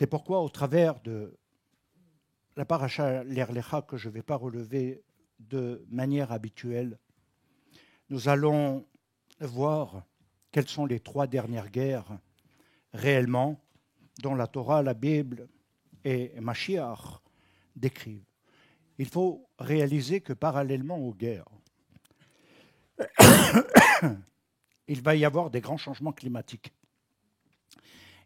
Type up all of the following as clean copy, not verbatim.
C'est pourquoi, au travers de la paracha l'Erlecha, que je ne vais pas relever de manière habituelle, nous allons voir quelles sont les 3 dernières guerres réellement dont la Torah, la Bible et Mashiach décrivent. Il faut réaliser que parallèlement aux guerres, il va y avoir des grands changements climatiques.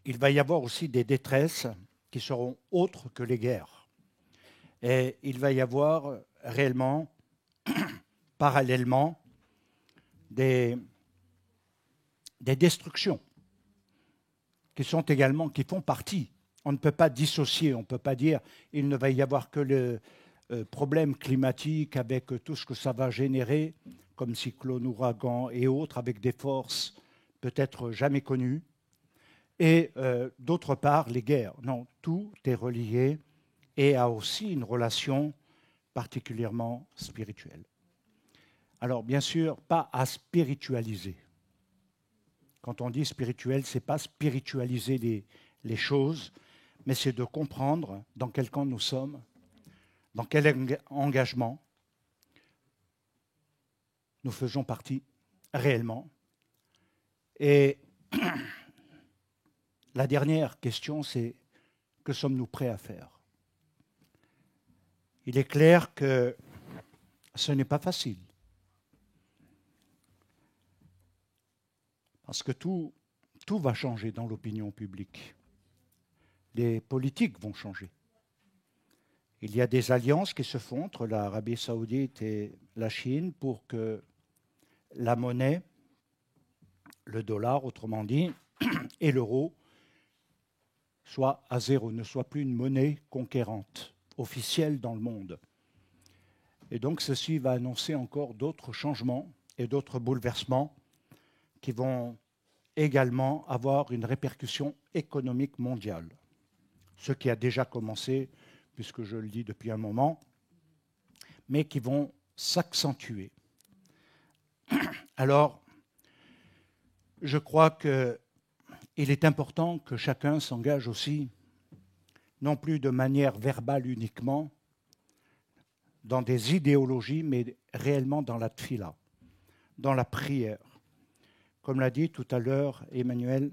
Il va y avoir aussi des détresses qui seront autres que les guerres. Et il va y avoir réellement, parallèlement, des destructions qui font partie. On ne peut pas dissocier, on ne peut pas dire il ne va y avoir que le problème climatique avec tout ce que ça va générer, comme cyclones, ouragans et autres, avec des forces peut-être jamais connues. Et d'autre part, les guerres. Non, tout est relié et a aussi une relation particulièrement spirituelle. Alors, bien sûr, pas à spiritualiser. Quand on dit spirituel, ce n'est pas spiritualiser les choses, mais c'est de comprendre dans quel camp nous sommes, dans quel engagement nous faisons partie réellement. Et la dernière question, c'est que sommes-nous prêts à faire? Il est clair que ce n'est pas facile. Parce que tout va changer dans l'opinion publique. Les politiques vont changer. Il y a des alliances qui se font entre l'Arabie saoudite et la Chine pour que la monnaie, le dollar autrement dit, et l'euro soit à zéro, ne soit plus une monnaie conquérante, officielle dans le monde. Et donc ceci va annoncer encore d'autres changements et d'autres bouleversements qui vont également avoir une répercussion économique mondiale. Ce qui a déjà commencé, puisque je le dis depuis un moment, mais qui vont s'accentuer. Alors, je crois qu'il est important que chacun s'engage aussi, non plus de manière verbale uniquement, dans des idéologies, mais réellement dans la tfila, dans la prière. Comme l'a dit tout à l'heure Emmanuel,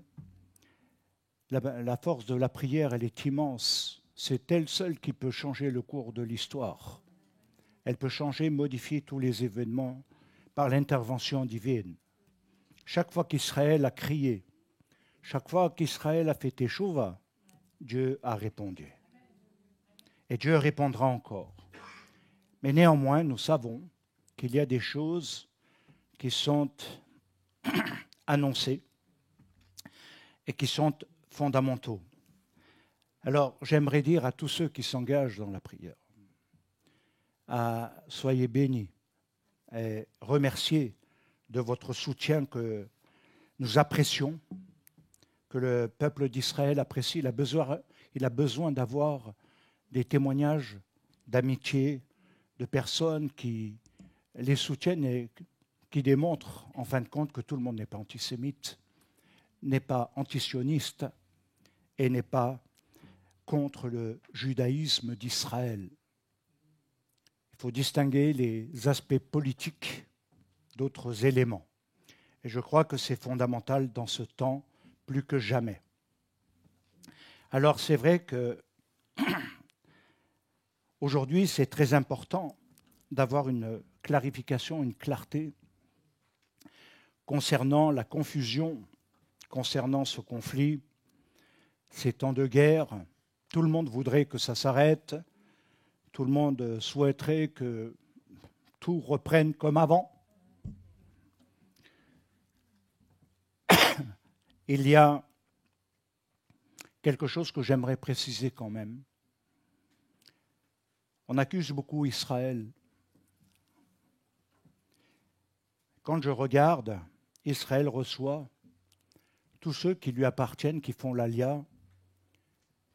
la force de la prière, elle est immense. C'est elle seule qui peut changer le cours de l'histoire. Elle peut changer, modifier tous les événements par l'intervention divine. Chaque fois qu'Israël a crié, chaque fois qu'Israël a fait teshuva, Dieu a répondu. Et Dieu répondra encore. Mais néanmoins, nous savons qu'il y a des choses qui sont annoncées et qui sont fondamentaux. Alors, j'aimerais dire à tous ceux qui s'engagent dans la prière, soyez bénis et remerciez de votre soutien que nous apprécions, que le peuple d'Israël apprécie. Il a besoin d'avoir des témoignages d'amitié, de personnes qui les soutiennent et qui démontrent, en fin de compte, que tout le monde n'est pas antisémite, n'est pas antisioniste et n'est pas contre le judaïsme d'Israël. Il faut distinguer les aspects politiques d'autres éléments. Et je crois que c'est fondamental dans ce temps plus que jamais. Alors c'est vrai que aujourd'hui c'est très important d'avoir une clarification, une clarté concernant la confusion, concernant ce conflit, ces temps de guerre. Tout le monde voudrait que ça s'arrête, tout le monde souhaiterait que tout reprenne comme avant. Il y a quelque chose que j'aimerais préciser quand même. On accuse beaucoup Israël. Quand je regarde, Israël reçoit tous ceux qui lui appartiennent, qui font l'Alia,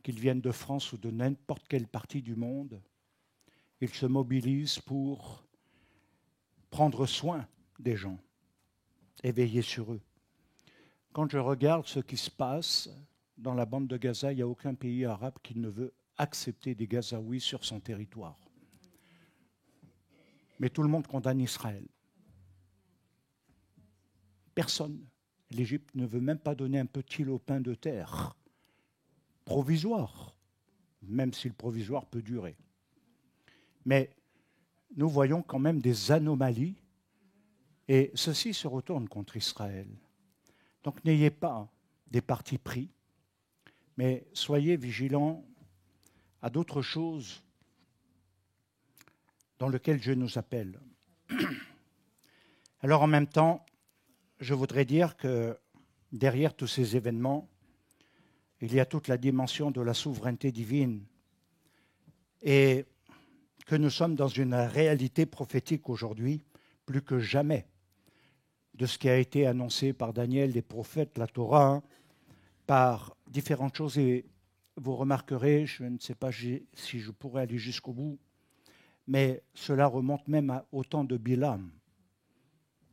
qu'ils viennent de France ou de n'importe quelle partie du monde. Ils se mobilisent pour prendre soin des gens et veiller sur eux. Quand je regarde ce qui se passe dans la bande de Gaza, il n'y a aucun pays arabe qui ne veut accepter des Gazaouis sur son territoire. Mais tout le monde condamne Israël. Personne. L'Égypte ne veut même pas donner un petit lopin de terre provisoire, même si le provisoire peut durer. Mais nous voyons quand même des anomalies et ceci se retourne contre Israël. Donc n'ayez pas des partis pris, mais soyez vigilants à d'autres choses dans lesquelles Dieu nous appelle. Alors en même temps, je voudrais dire que derrière tous ces événements, il y a toute la dimension de la souveraineté divine et que nous sommes dans une réalité prophétique aujourd'hui, plus que jamais, de ce qui a été annoncé par Daniel, les prophètes, la Torah, par différentes choses. Et vous remarquerez, je ne sais pas si je pourrais aller jusqu'au bout, mais cela remonte même au temps de Bilam.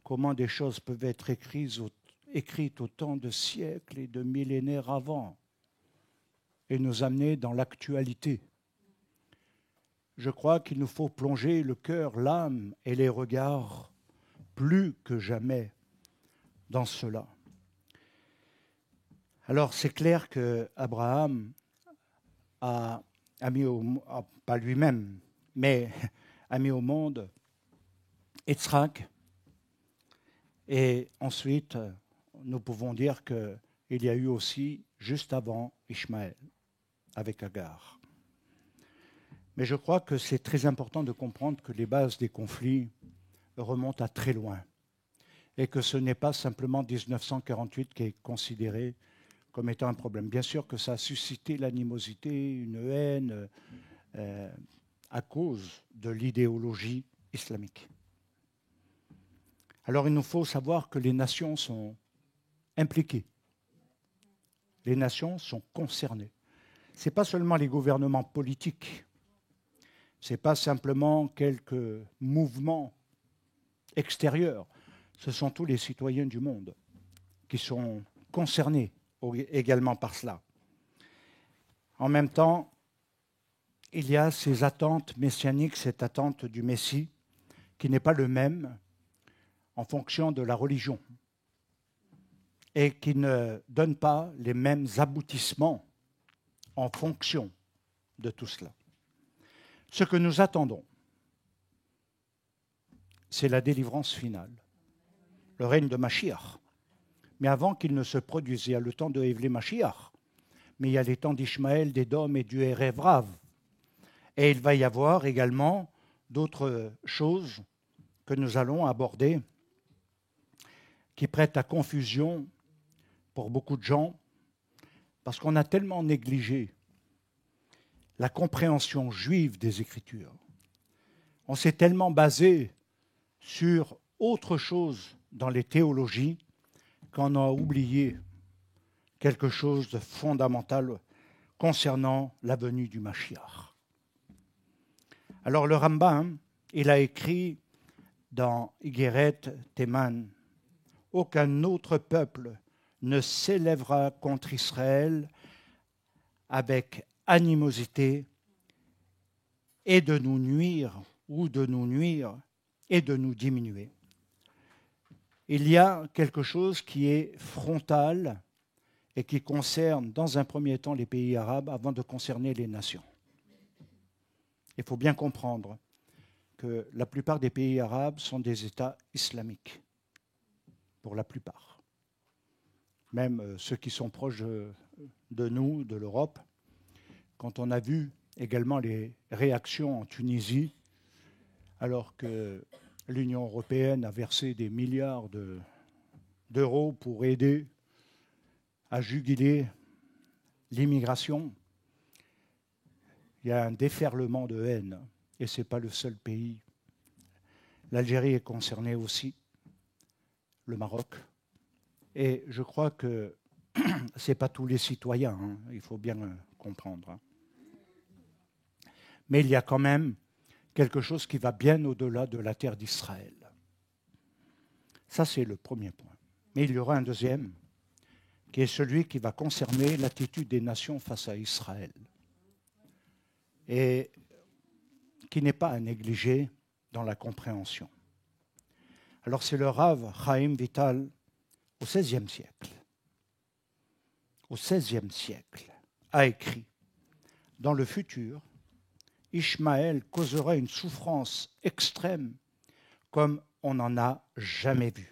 Comment des choses peuvent être écrites autant de siècles et de millénaires avant et nous amener dans l'actualité. Je crois qu'il nous faut plonger le cœur, l'âme et les regards plus que jamais dans cela. Alors c'est clair qu'Abraham a mis pas lui-même, mais a mis au monde Yitzhak. Et ensuite, nous pouvons dire qu'il y a eu aussi, juste avant, Ishmaël, avec Agar. Mais je crois que c'est très important de comprendre que les bases des conflits remontent à très loin et que ce n'est pas simplement 1948 qui est considéré comme étant un problème. Bien sûr que ça a suscité l'animosité, une haine à cause de l'idéologie islamique. Alors il nous faut savoir que les nations sont impliquées. Les nations sont concernées. Ce n'est pas seulement les gouvernements politiques, ce n'est pas simplement quelques mouvements extérieurs, ce sont tous les citoyens du monde qui sont concernés également par cela. En même temps, il y a ces attentes messianiques, cette attente du Messie, qui n'est pas le même en fonction de la religion et qui ne donne pas les mêmes aboutissements en fonction de tout cela. Ce que nous attendons, c'est la délivrance finale, le règne de Mashiach. Mais avant qu'il ne se produise, il y a le temps de Évlé Mashiach, mais il y a les temps d'Ishmaël, d'Édom et du Erev Rav. Et il va y avoir également d'autres choses que nous allons aborder qui prêtent à confusion pour beaucoup de gens, parce qu'on a tellement négligé la compréhension juive des Écritures. On s'est tellement basé sur autre chose dans les théologies qu'on a oublié quelque chose de fondamental concernant la venue du Mashiach. Alors le Rambam, il a écrit dans Igeret Teman, « Aucun autre peuple ne s'élèvera contre Israël avec animosité et de nous nuire ou de nous nuire et de nous diminuer. » Il y a quelque chose qui est frontal et qui concerne dans un premier temps les pays arabes avant de concerner les nations. Il faut bien comprendre que la plupart des pays arabes sont des États islamiques, pour la plupart. Même ceux qui sont proches de nous, de l'Europe, quand on a vu également les réactions en Tunisie, alors que l'Union européenne a versé des milliards d'euros pour aider à juguler l'immigration, il y a un déferlement de haine, et ce n'est pas le seul pays. L'Algérie est concernée aussi, le Maroc, et je crois que ce n'est pas tous les citoyens, hein, il faut bien comprendre. Hein. Mais il y a quand même quelque chose qui va bien au-delà de la terre d'Israël. Ça, c'est le premier point. Mais il y aura un deuxième, qui est celui qui va concerner l'attitude des nations face à Israël et qui n'est pas à négliger dans la compréhension. Alors c'est le Rav Chaim Vital au XVIe siècle. Au XVIe siècle, a écrit « Dans le futur, Ishmaël causera une souffrance extrême comme on n'en a jamais vu. »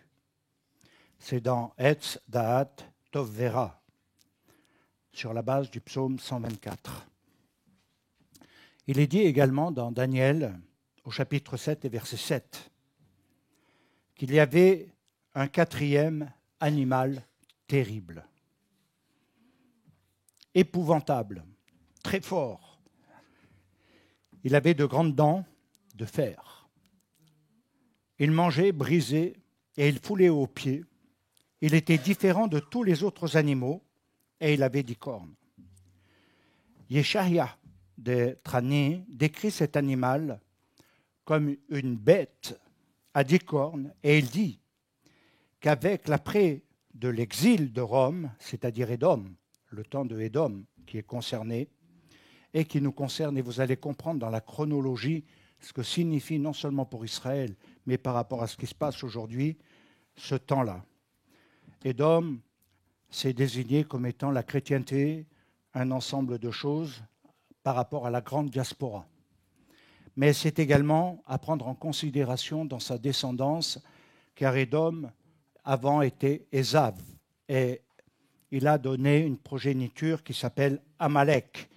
C'est dans Etz Da'at Tov Vera, sur la base du psaume 124. Il est dit également dans Daniel, au chapitre 7 et verset 7, qu'il y avait un quatrième animal terrible, épouvantable, très fort. Il avait de grandes dents de fer. Il mangeait, brisait et il foulait aux pieds. Il était différent de tous les autres animaux et il avait 10 cornes. Yeshaya de Trani décrit cet animal comme une bête à 10 cornes et il dit qu'avec l'après de l'exil de Rome, c'est-à-dire Édom, le temps de Édom qui est concerné et qui nous concerne, et vous allez comprendre dans la chronologie ce que signifie non seulement pour Israël, mais par rapport à ce qui se passe aujourd'hui, ce temps-là. Édom, c'est désigné comme étant la chrétienté, un ensemble de choses par rapport à la grande diaspora. Mais c'est également à prendre en considération dans sa descendance, car Édom avant était Ésav, et il a donné une progéniture qui s'appelle Amalek.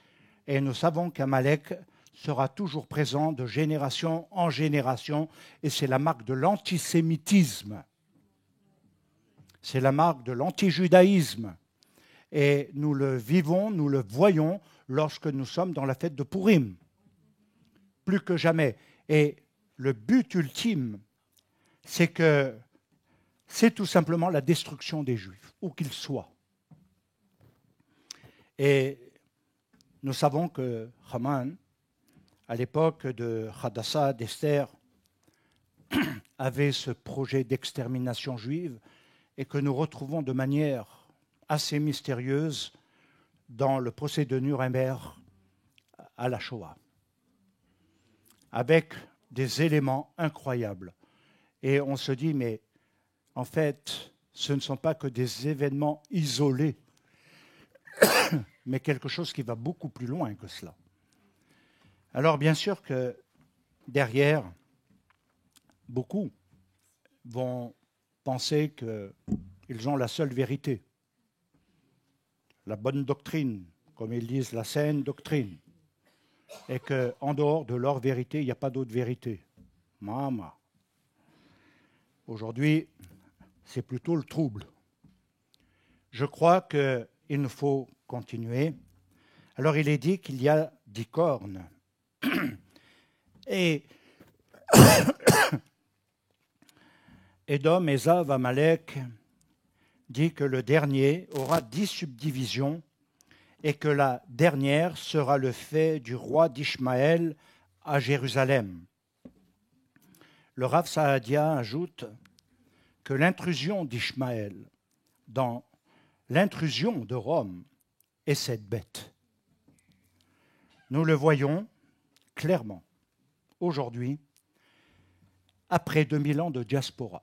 Et nous savons qu'Amalek sera toujours présent de génération en génération, et c'est la marque de l'antisémitisme. C'est la marque de l'antijudaïsme. Et nous le vivons, nous le voyons lorsque nous sommes dans la fête de Pourim. Plus que jamais. Et le but ultime, c'est que c'est tout simplement la destruction des Juifs, où qu'ils soient. Et nous savons que Haman, à l'époque de Hadassah, d'Esther, avait ce projet d'extermination juive et que nous retrouvons de manière assez mystérieuse dans le procès de Nuremberg à la Shoah, avec des éléments incroyables. Et on se dit, mais en fait, ce ne sont pas que des événements isolés, mais quelque chose qui va beaucoup plus loin que cela. Alors bien sûr que derrière, beaucoup vont penser qu'ils ont la seule vérité, la bonne doctrine, comme ils disent, la saine doctrine, et qu'en dehors de leur vérité, il n'y a pas d'autre vérité. Mama. Aujourd'hui, c'est plutôt le trouble. Je crois qu'il nous faut continuer. Alors il est dit qu'il y a 10 cornes. Et Édom, Ésav, Amalek dit que le dernier aura 10 subdivisions et que la dernière sera le fait du roi d'Ishmaël à Jérusalem. Le Rav Saadia ajoute que l'intrusion d'Ishmaël dans l'intrusion de Rome est cette bête. Nous le voyons clairement aujourd'hui, après 2000 ans de diaspora.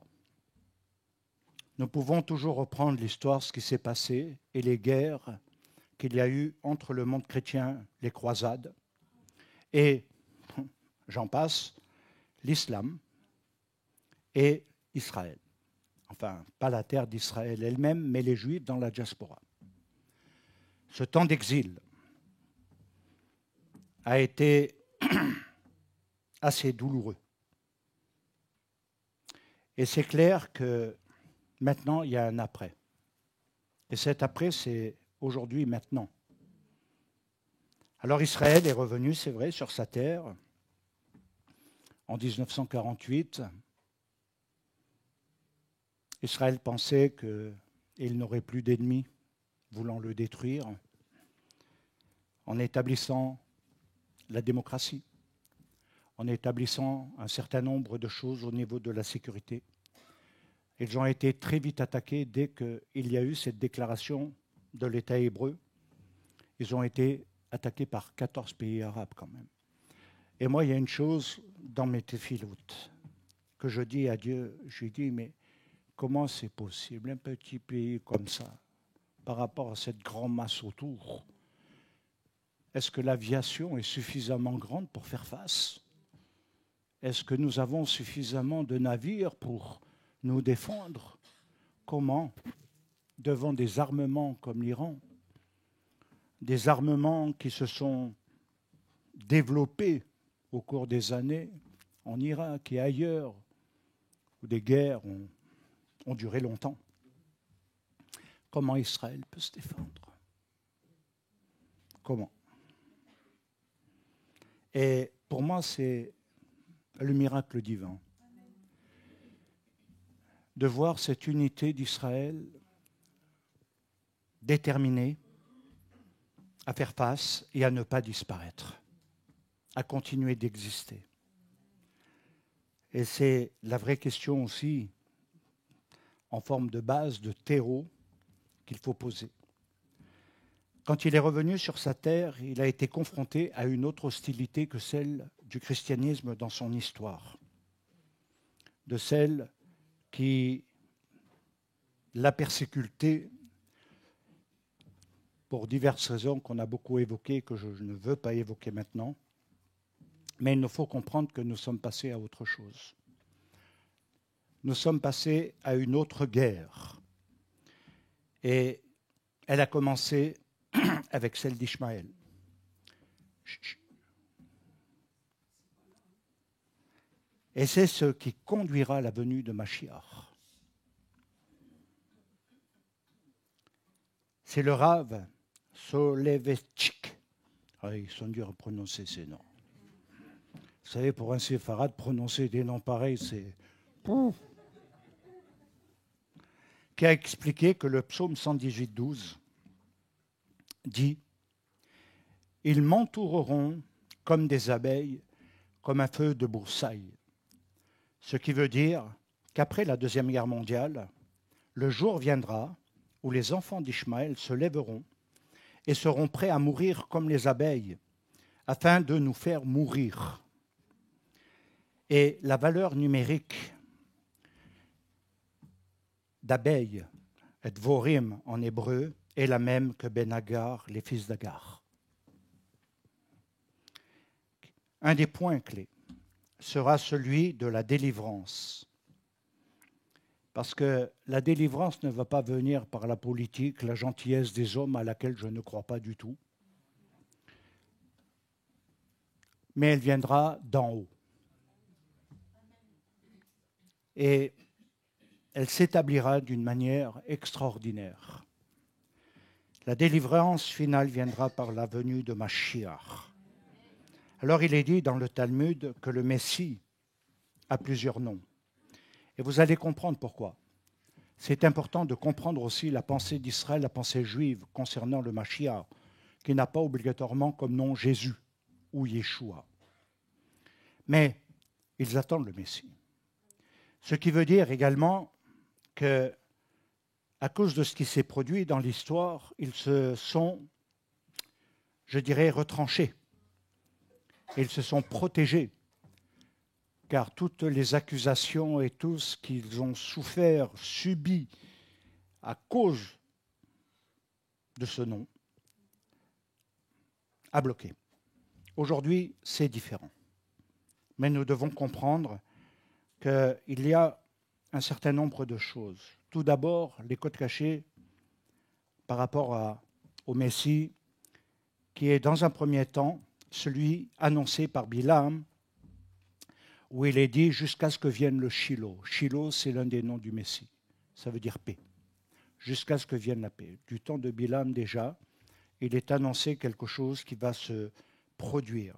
Nous pouvons toujours reprendre l'histoire, ce qui s'est passé et les guerres qu'il y a eu entre le monde chrétien, les croisades, et, j'en passe, l'islam et Israël. Enfin, pas la terre d'Israël elle-même, mais les Juifs dans la diaspora. Ce temps d'exil a été assez douloureux. Et c'est clair que maintenant, il y a un après. Et cet après, c'est aujourd'hui, maintenant. Alors Israël est revenu, c'est vrai, sur sa terre en 1948. Israël pensait qu'il n'aurait plus d'ennemis voulant le détruire en établissant la démocratie, en établissant un certain nombre de choses au niveau de la sécurité. Ils ont été très vite attaqués dès qu'il y a eu cette déclaration de l'État hébreu. Ils ont été attaqués par 14 pays arabes quand même. Et moi, il y a une chose dans mes téphiloutes que je dis à Dieu, je lui dis, mais comment c'est possible, un petit pays comme ça, par rapport à cette grande masse autour? Est-ce que l'aviation est suffisamment grande pour faire face? Est-ce que nous avons suffisamment de navires pour nous défendre? Comment? Devant des armements comme l'Iran, des armements qui se sont développés au cours des années en Irak et ailleurs, où des guerres ont duré longtemps. Comment Israël peut se défendre? Comment? Et pour moi, c'est le miracle divin de voir cette unité d'Israël déterminée à faire face et à ne pas disparaître, à continuer d'exister. Et c'est la vraie question aussi, en forme de base, de terreau, qu'il faut poser. Quand il est revenu sur sa terre, il a été confronté à une autre hostilité que celle du christianisme dans son histoire, de celle qui l'a persécuté pour diverses raisons qu'on a beaucoup évoquées, que je ne veux pas évoquer maintenant. Mais il nous faut comprendre que nous sommes passés à autre chose. Nous sommes passés à une autre guerre. Et elle a commencé avec celle d'Ishmaël. Et c'est ce qui conduira à la venue de Mashiach. C'est le Rav Soloveitchik. Ah, ils sont durs à prononcer ces noms. Vous savez, pour un séfarade, prononcer des noms pareils, c'est... Qui a expliqué que le psaume 118-12 dit « Ils m'entoureront comme des abeilles, comme un feu de broussailles ». Ce qui veut dire qu'après la Deuxième Guerre mondiale, le jour viendra où les enfants d'Ishmaël se lèveront et seront prêts à mourir comme les abeilles, afin de nous faire mourir. Et la valeur numérique d'abeilles, dvorim en hébreu, est la même que Ben Hagar, les fils d'Agar. Un des points clés sera celui de la délivrance. Parce que la délivrance ne va pas venir par la politique, la gentillesse des hommes à laquelle je ne crois pas du tout. Mais elle viendra d'en haut. Et elle s'établira d'une manière extraordinaire. La délivrance finale viendra par la venue de Mashiach. Alors il est dit dans le Talmud que le Messie a plusieurs noms. Et vous allez comprendre pourquoi. C'est important de comprendre aussi la pensée d'Israël, la pensée juive concernant le Mashiach, qui n'a pas obligatoirement comme nom Jésus ou Yeshua. Mais ils attendent le Messie. Ce qui veut dire également que, à cause de ce qui s'est produit dans l'histoire, ils se sont, je dirais, retranchés. Ils se sont protégés, car toutes les accusations et tout ce qu'ils ont souffert, subi à cause de ce nom, a bloqué. Aujourd'hui, c'est différent. Mais nous devons comprendre qu'il y a un certain nombre de choses. Tout d'abord, les codes cachés par rapport au Messie, qui est dans un premier temps celui annoncé par Bilam, où il est dit jusqu'à ce que vienne le Shiloh. Shiloh, c'est l'un des noms du Messie. Ça veut dire paix. Jusqu'à ce que vienne la paix. Du temps de Bilam déjà, il est annoncé quelque chose qui va se produire.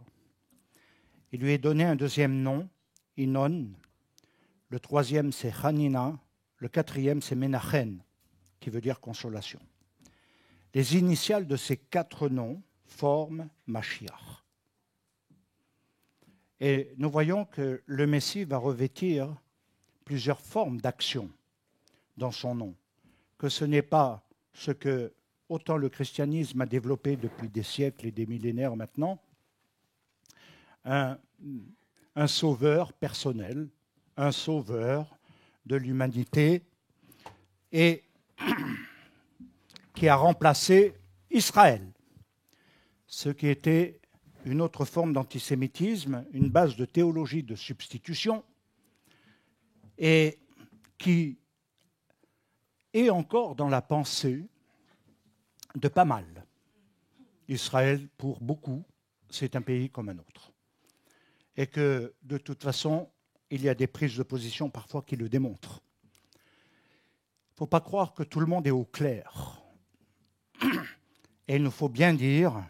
Il lui est donné un deuxième nom, Inon. Le troisième, c'est Hanina. Le quatrième, c'est Menachen, qui veut dire consolation. Les initiales de ces quatre noms forment Mashiach. Et nous voyons que le Messie va revêtir plusieurs formes d'action dans son nom, que ce n'est pas ce que autant le christianisme a développé depuis des siècles et des millénaires maintenant, un sauveur personnel, un sauveur de l'humanité, et qui a remplacé Israël, ce qui était une autre forme d'antisémitisme, une base de théologie de substitution, et qui est encore dans la pensée de pas mal. Israël, pour beaucoup, c'est un pays comme un autre. Et que, de toute façon, il y a des prises de position parfois qui le démontrent. Il ne faut pas croire que tout le monde est au clair. Et il nous faut bien dire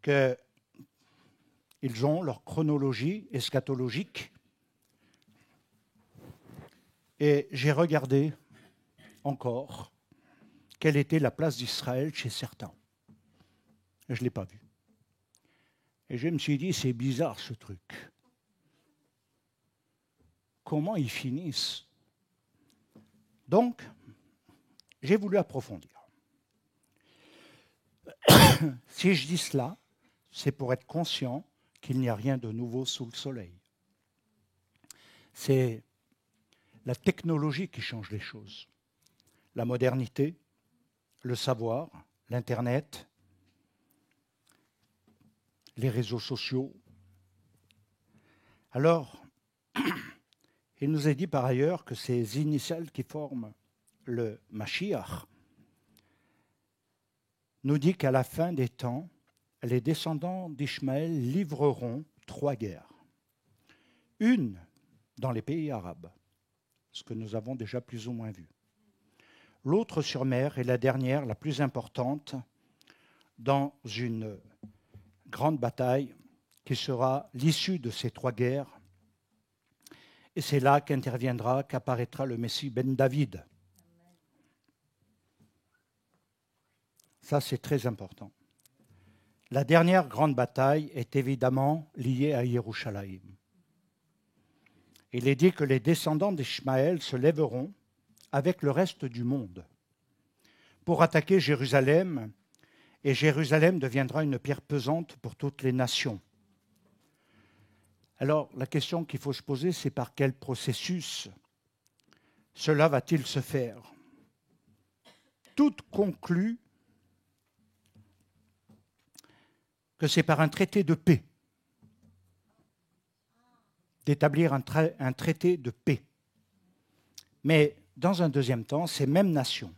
qu'ils ont leur chronologie eschatologique. Et j'ai regardé encore quelle était la place d'Israël chez certains. Et je ne l'ai pas vu. Et je me suis dit, c'est bizarre ce truc. Comment ils finissent? Donc, j'ai voulu approfondir. Si je dis cela, c'est pour être conscient qu'il n'y a rien de nouveau sous le soleil. C'est la technologie qui change les choses. La modernité, le savoir, l'Internet, les réseaux sociaux. Alors, il nous est dit par ailleurs que ces initiales qui forment le Mashiach nous dit qu'à la fin des temps, les descendants d'Ishmaël livreront 3 guerres. Une dans les pays arabes, ce que nous avons déjà plus ou moins vu. L'autre sur mer est la dernière, la plus importante, dans une grande bataille qui sera l'issue de ces 3 guerres. Et c'est là qu'apparaîtra le Messie Ben David. Ça, c'est très important. La dernière grande bataille est évidemment liée à Yerushalayim. Il est dit que les descendants d'Ishmaël se lèveront avec le reste du monde pour attaquer Jérusalem, et Jérusalem deviendra une pierre pesante pour toutes les nations. Alors, la question qu'il faut se poser, c'est par quel processus cela va-t-il se faire? Tout conclut que c'est par un traité de paix, d'établir un traité de paix. Mais dans un deuxième temps, ces mêmes nations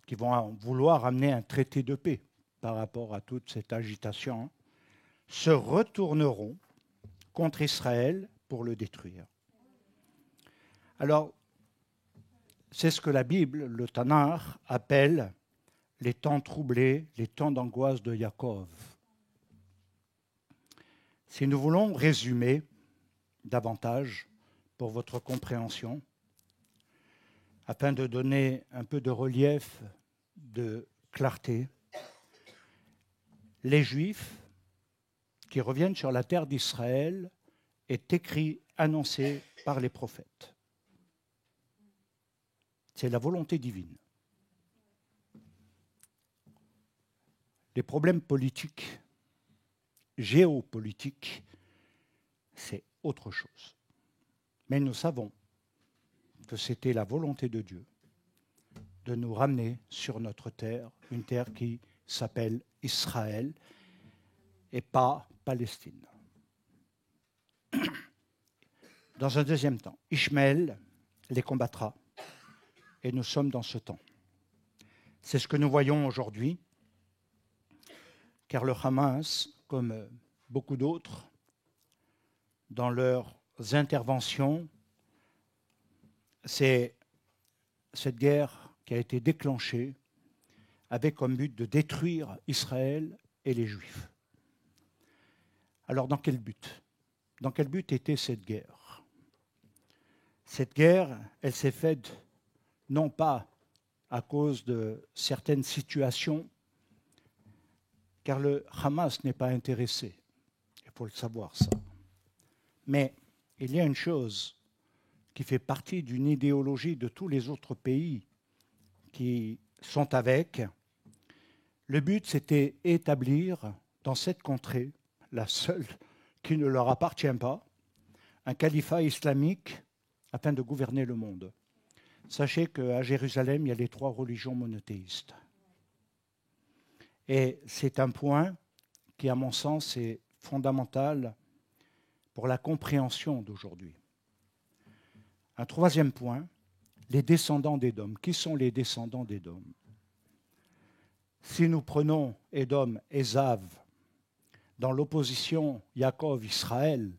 qui vont vouloir amener un traité de paix par rapport à toute cette agitation, se retourneront contre Israël pour le détruire. Alors, c'est ce que la Bible, le Tanakh, appelle les temps troublés, les temps d'angoisse de Yaakov. Si nous voulons résumer davantage pour votre compréhension, afin de donner un peu de relief, de clarté, les Juifs qui reviennent sur la terre d'Israël est écrit, annoncé par les prophètes. C'est la volonté divine. Les problèmes politiques, géopolitiques, c'est autre chose. Mais nous savons que c'était la volonté de Dieu de nous ramener sur notre terre, une terre qui s'appelle Israël et pas Palestine. Dans un deuxième temps, Ishmaël les combattra et nous sommes dans ce temps. C'est ce que nous voyons aujourd'hui, car le Hamas, comme beaucoup d'autres, dans leurs interventions, c'est cette guerre qui a été déclenchée avec comme but de détruire Israël et les Juifs. Alors dans quel but? Dans quel but était cette guerre? Cette guerre, elle s'est faite non pas à cause de certaines situations, car le Hamas n'est pas intéressé, il faut le savoir ça. Mais il y a une chose qui fait partie d'une idéologie de tous les autres pays qui sont avec. Le but, c'était établir dans cette contrée, la seule qui ne leur appartient pas, un califat islamique afin de gouverner le monde. Sachez qu'à Jérusalem, il y a les 3 religions monothéistes. Et c'est un point qui, à mon sens, est fondamental pour la compréhension d'aujourd'hui. Un troisième point, les descendants d'Édom. Qui sont les descendants d'Édom? Si nous prenons Édom, Ésav, dans l'opposition Yaakov-Israël,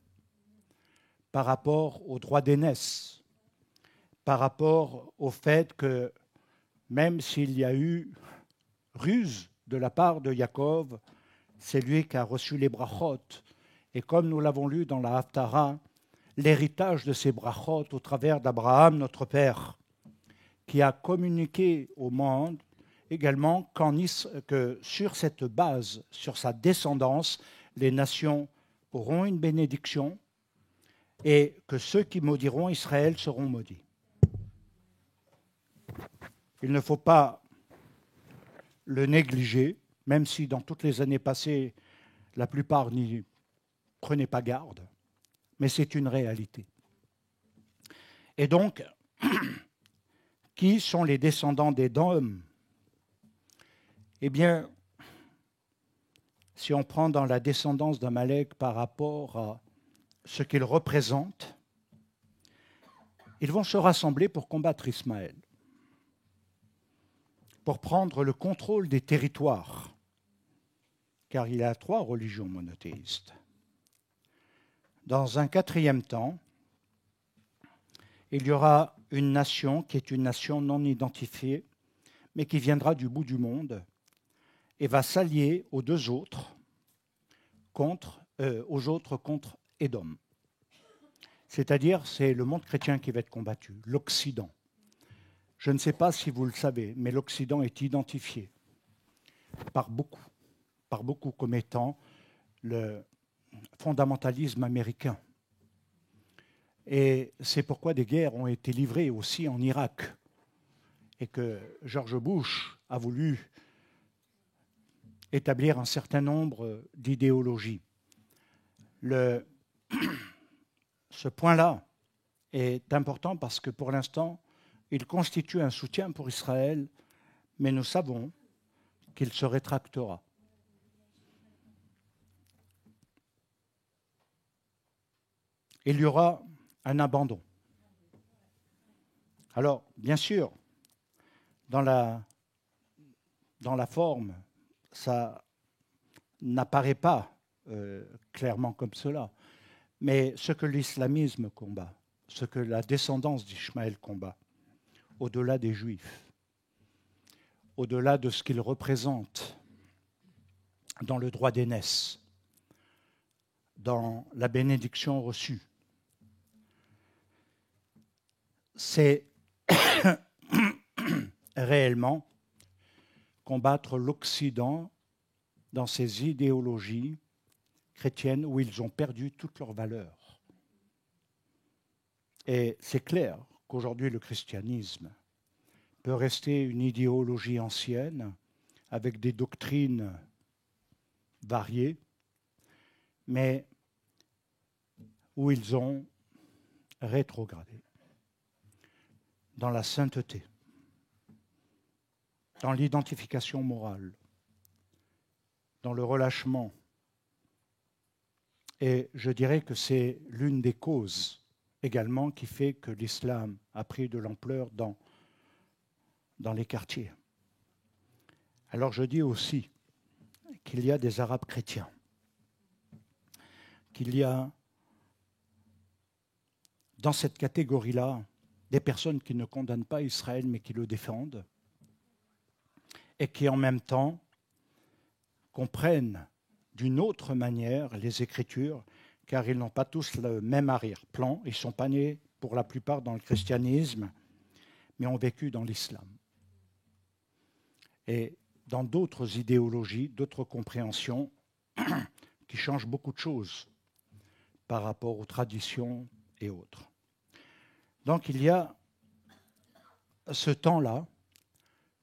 par rapport au droit d'aînesse, par rapport au fait que même s'il y a eu ruse de la part de Yaakov, c'est lui qui a reçu les brachot. Et comme nous l'avons lu dans la Haftara, l'héritage de ces brachot au travers d'Abraham, notre père, qui a communiqué au monde également que sur cette base, sur sa descendance, les nations auront une bénédiction et que ceux qui maudiront Israël seront maudits. Il ne faut pas le négliger, même si dans toutes les années passées, la plupart n'y prenaient pas garde, mais c'est une réalité. Et donc, qui sont les descendants d'Édom? Eh bien, si on prend dans la descendance d'Amalek par rapport à ce qu'il représente, ils vont se rassembler pour combattre Ismaël, pour prendre le contrôle des territoires, car il y a 3 religions monothéistes. Dans un 4e temps, il y aura une nation qui est une nation non identifiée, mais qui viendra du bout du monde et va s'allier aux 2 autres contre Édom. C'est-à-dire, c'est le monde chrétien qui va être combattu, l'Occident. Je ne sais pas si vous le savez, mais l'Occident est identifié par beaucoup comme étant le fondamentalisme américain. Et c'est pourquoi des guerres ont été livrées aussi en Irak et que George Bush a voulu établir un certain nombre d'idéologies. Ce point-là est important parce que pour l'instant, il constitue un soutien pour Israël, mais nous savons qu'il se rétractera. Il y aura un abandon. Alors, bien sûr, dans la forme, ça n'apparaît pas clairement comme cela, mais ce que l'islamisme combat, ce que la descendance d'Ishmaël combat, au-delà des Juifs, au-delà de ce qu'ils représentent dans le droit d'aînesse, dans la bénédiction reçue, c'est réellement combattre l'Occident dans ses idéologies chrétiennes où ils ont perdu toutes leurs valeurs. Et c'est clair qu'aujourd'hui le christianisme peut rester une idéologie ancienne avec des doctrines variées, mais où ils ont rétrogradé dans la sainteté, dans l'identification morale, dans le relâchement. Et je dirais que c'est l'une des causes également qui fait que l'islam a pris de l'ampleur dans les quartiers. Alors je dis aussi qu'il y a des Arabes chrétiens, qu'il y a dans cette catégorie-là des personnes qui ne condamnent pas Israël mais qui le défendent et qui en même temps comprennent d'une autre manière les Écritures, car ils n'ont pas tous le même arrière-plan, ils ne sont pas nés pour la plupart dans le christianisme, mais ont vécu dans l'islam. Et dans d'autres idéologies, d'autres compréhensions qui changent beaucoup de choses par rapport aux traditions et autres. Donc il y a ce temps-là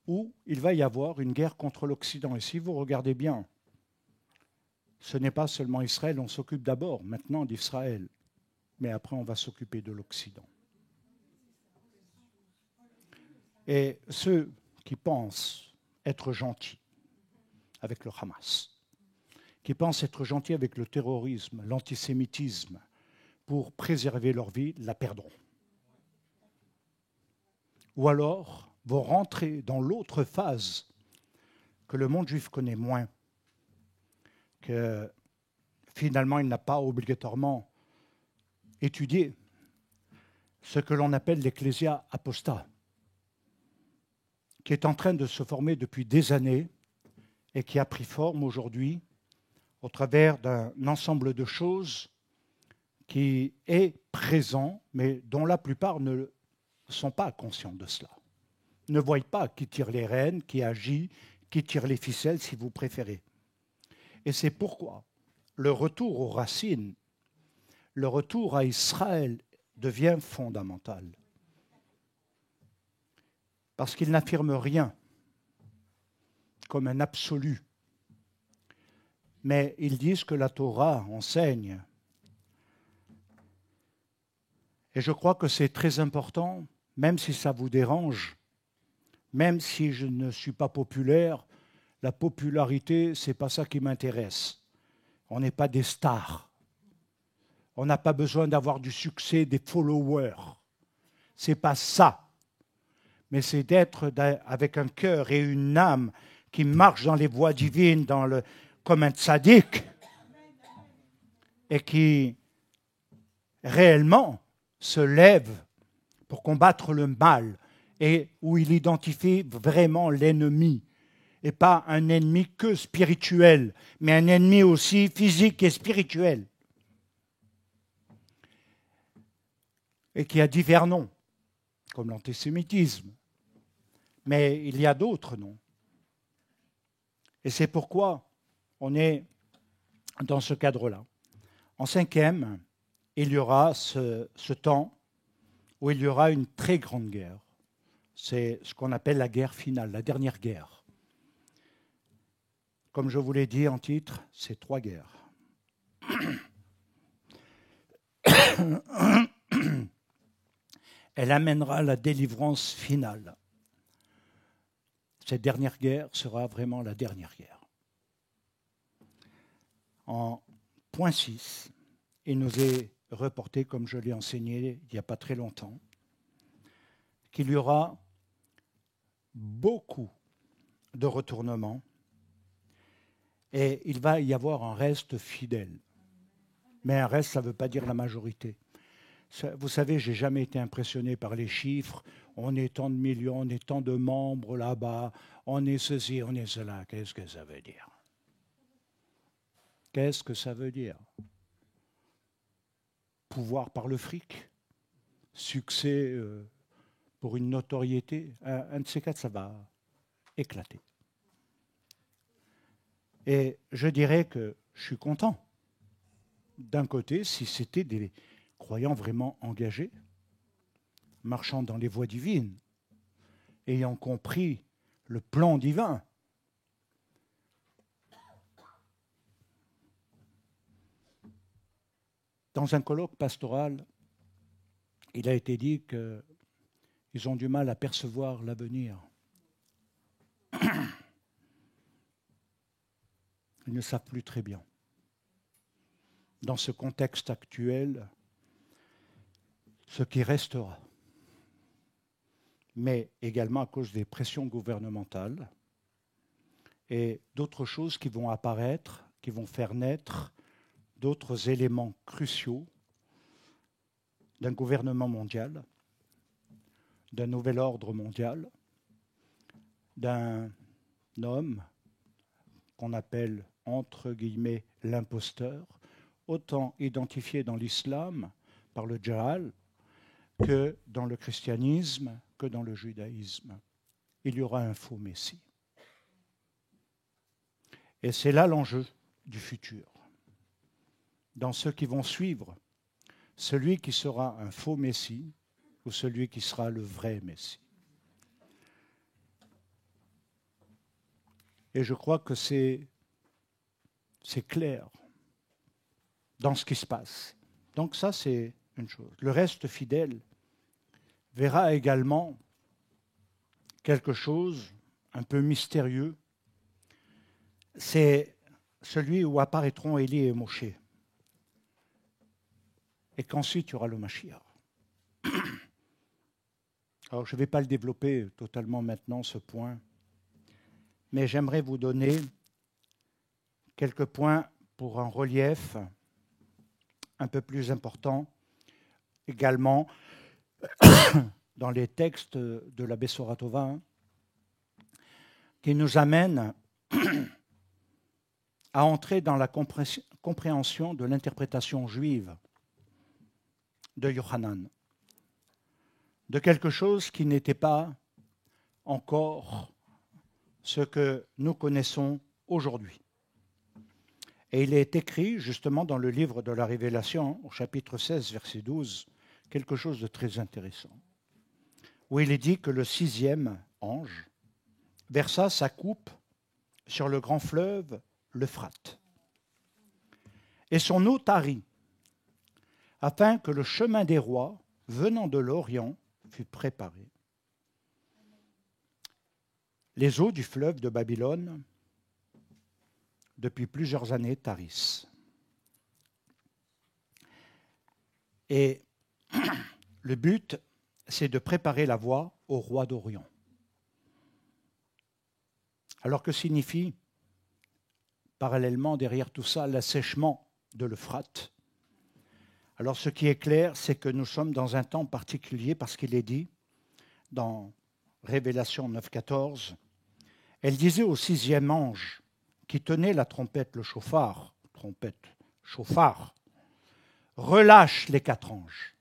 où il va y avoir une guerre contre l'Occident. Et si vous regardez bien, ce n'est pas seulement Israël, on s'occupe d'abord maintenant d'Israël, mais après on va s'occuper de l'Occident. Et ceux qui pensent être gentils avec le Hamas, qui pensent être gentils avec le terrorisme, l'antisémitisme, pour préserver leur vie, la perdront. Ou alors vont rentrer dans l'autre phase que le monde juif connaît moins, que finalement il n'a pas obligatoirement étudié, ce que l'on appelle l'ecclésia apostat, qui est en train de se former depuis des années et qui a pris forme aujourd'hui au travers d'un ensemble de choses qui est présent, mais dont la plupart ne sont pas conscients de cela. Ne voient pas qui tire les rênes, qui agit, qui tire les ficelles, si vous préférez. Et c'est pourquoi le retour aux racines, le retour à Israël devient fondamental. Parce qu'il n'affirme rien comme un absolu. Mais ils disent que la Torah enseigne. Et je crois que c'est très important, même si ça vous dérange, même si je ne suis pas populaire, la popularité, ce n'est pas ça qui m'intéresse. On n'est pas des stars. On n'a pas besoin d'avoir du succès, des followers. Ce n'est pas ça. Mais c'est d'être avec un cœur et une âme qui marche dans les voies divines, comme un tzaddik, et qui réellement se lève pour combattre le mal, et où il identifie vraiment l'ennemi, et pas un ennemi que spirituel, mais un ennemi aussi physique et spirituel, et qui a divers noms, comme l'antisémitisme. Mais il y a d'autres noms. Et c'est pourquoi on est dans ce cadre-là. En 5e, il y aura ce temps où il y aura une très grande guerre. C'est ce qu'on appelle la guerre finale, la dernière guerre. Comme je vous l'ai dit en titre, c'est 3 guerres. Elle amènera la délivrance finale. Cette dernière guerre sera vraiment la dernière guerre. En point 6, il nous est reporté, comme je l'ai enseigné il n'y a pas très longtemps, qu'il y aura beaucoup de retournements et il va y avoir un reste fidèle. Mais un reste, ça ne veut pas dire la majorité. Vous savez, je n'ai jamais été impressionné par les chiffres. On est tant de millions, on est tant de membres là-bas, on est ceci, on est cela. Qu'est-ce que ça veut dire? Qu'est-ce que ça veut dire? Pouvoir par le fric? Succès pour une notoriété? Un de ces quatre, ça va éclater. Et je dirais que je suis content. D'un côté, si c'était des croyants vraiment engagés, marchant dans les voies divines, ayant compris le plan divin. Dans un colloque pastoral, il a été dit qu'ils ont du mal à percevoir l'avenir. Ils ne savent plus très bien. Dans ce contexte actuel, ce qui restera, mais également à cause des pressions gouvernementales et d'autres choses qui vont apparaître, qui vont faire naître d'autres éléments cruciaux d'un gouvernement mondial, d'un nouvel ordre mondial, d'un homme qu'on appelle entre guillemets l'imposteur, autant identifié dans l'islam par le Jahal que dans le christianisme, que dans le judaïsme. Il y aura un faux messie. Et c'est là l'enjeu du futur. Dans ceux qui vont suivre, celui qui sera un faux messie ou celui qui sera le vrai Messie. Et je crois que c'est clair dans ce qui se passe. Donc ça, c'est une chose. Le reste fidèle verra également quelque chose un peu mystérieux. C'est celui où apparaîtront Élie et Moshe. Et qu'ensuite, il y aura le Mashiach. Alors, je ne vais pas le développer totalement maintenant, ce point, mais j'aimerais vous donner quelques points pour un relief un peu plus important, également dans les textes de l'abbé Soratova, qui nous amènent à entrer dans la compréhension de l'interprétation juive de Yochanan, de quelque chose qui n'était pas encore ce que nous connaissons aujourd'hui. Et il est écrit justement dans le livre de la Révélation, au chapitre 16, verset 12, quelque chose de très intéressant, où il est dit que le 6e ange versa sa coupe sur le grand fleuve l'Euphrate. Et son eau tarit, afin que le chemin des rois, venant de l'Orient, fût préparé. Les eaux du fleuve de Babylone, depuis plusieurs années, tarissent. Et le but, c'est de préparer la voie au roi d'Orient. Alors que signifie, parallèlement derrière tout ça, l'assèchement de l'Euphrate? Alors ce qui est clair, c'est que nous sommes dans un temps particulier parce qu'il est dit dans Révélation 9,14, elle disait au 6e ange qui tenait la trompette, le chauffard, relâche les 4 anges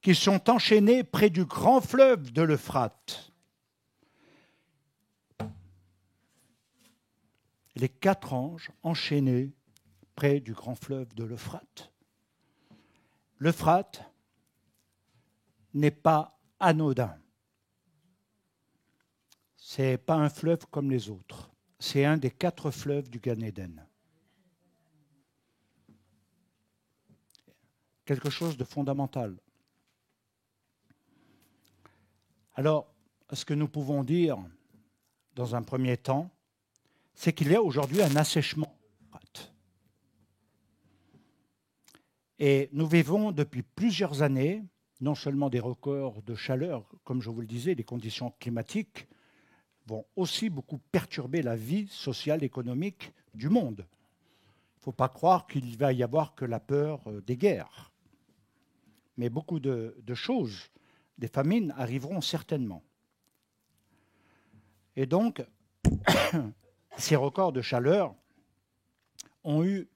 qui sont enchaînés près du grand fleuve de l'Euphrate. Les 4 anges enchaînés près du grand fleuve de l'Euphrate. L'Euphrate n'est pas anodin. Ce n'est pas un fleuve comme les autres. C'est un des 4 fleuves du Gan Eden. Quelque chose de fondamental. Alors, ce que nous pouvons dire, dans un premier temps, c'est qu'il y a aujourd'hui un assèchement. Et nous vivons depuis plusieurs années, non seulement des records de chaleur, comme je vous le disais, les conditions climatiques vont aussi beaucoup perturber la vie sociale, économique du monde. Il ne faut pas croire qu'il va y avoir que la peur des guerres. Mais beaucoup de choses, des famines arriveront certainement. Et donc, ces records de chaleur ont eu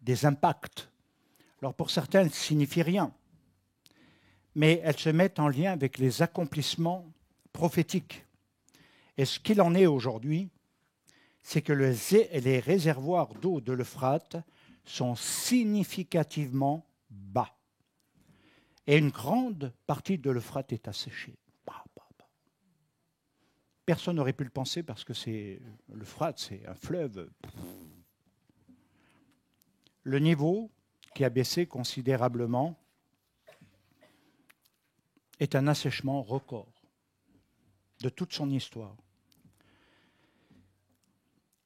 des impacts. Alors pour certains, elles ne signifient rien, mais elles se mettent en lien avec les accomplissements prophétiques. Et ce qu'il en est aujourd'hui, c'est que les réservoirs d'eau de l'Euphrate sont significativement bas. Et une grande partie de l'Euphrate est asséchée. Personne n'aurait pu le penser parce que l'Euphrate, c'est un fleuve. Le niveau qui a baissé considérablement est un assèchement record de toute son histoire.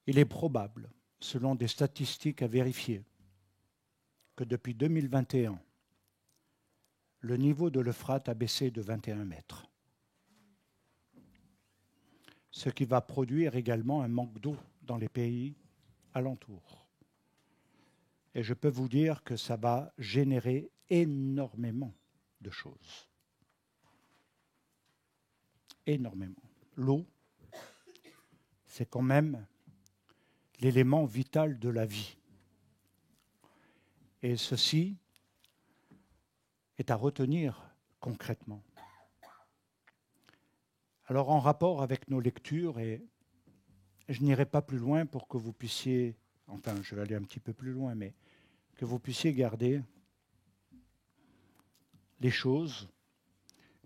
Il est probable, selon des statistiques à vérifier, que depuis 2021, le niveau de l'Euphrate a baissé de 21 mètres. Ce qui va produire également un manque d'eau dans les pays alentours. Et je peux vous dire que ça va générer énormément de choses. Énormément. L'eau, c'est quand même l'élément vital de la vie. Et ceci est à retenir concrètement. Alors en rapport avec nos lectures, et je n'irai pas plus loin pour que vous puissiez, enfin je vais aller un petit peu plus loin, mais que vous puissiez garder les choses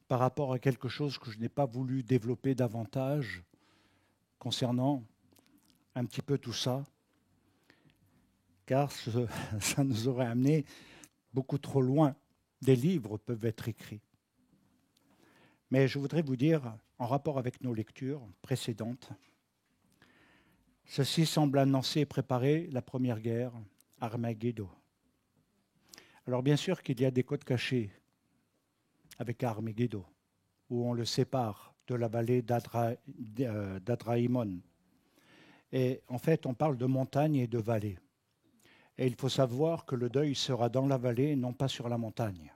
par rapport à quelque chose que je n'ai pas voulu développer davantage concernant un petit peu tout ça, car ça nous aurait amené beaucoup trop loin. Des livres peuvent être écrits. Mais je voudrais vous dire, en rapport avec nos lectures précédentes, ceci semble annoncer et préparer la première guerre, Armageddon. Alors bien sûr qu'il y a des codes cachés avec Armageddon, où on le sépare de la vallée d'Adraïmon. Et en fait, on parle de montagne et de vallée. Et il faut savoir que le deuil sera dans la vallée, non pas sur la montagne.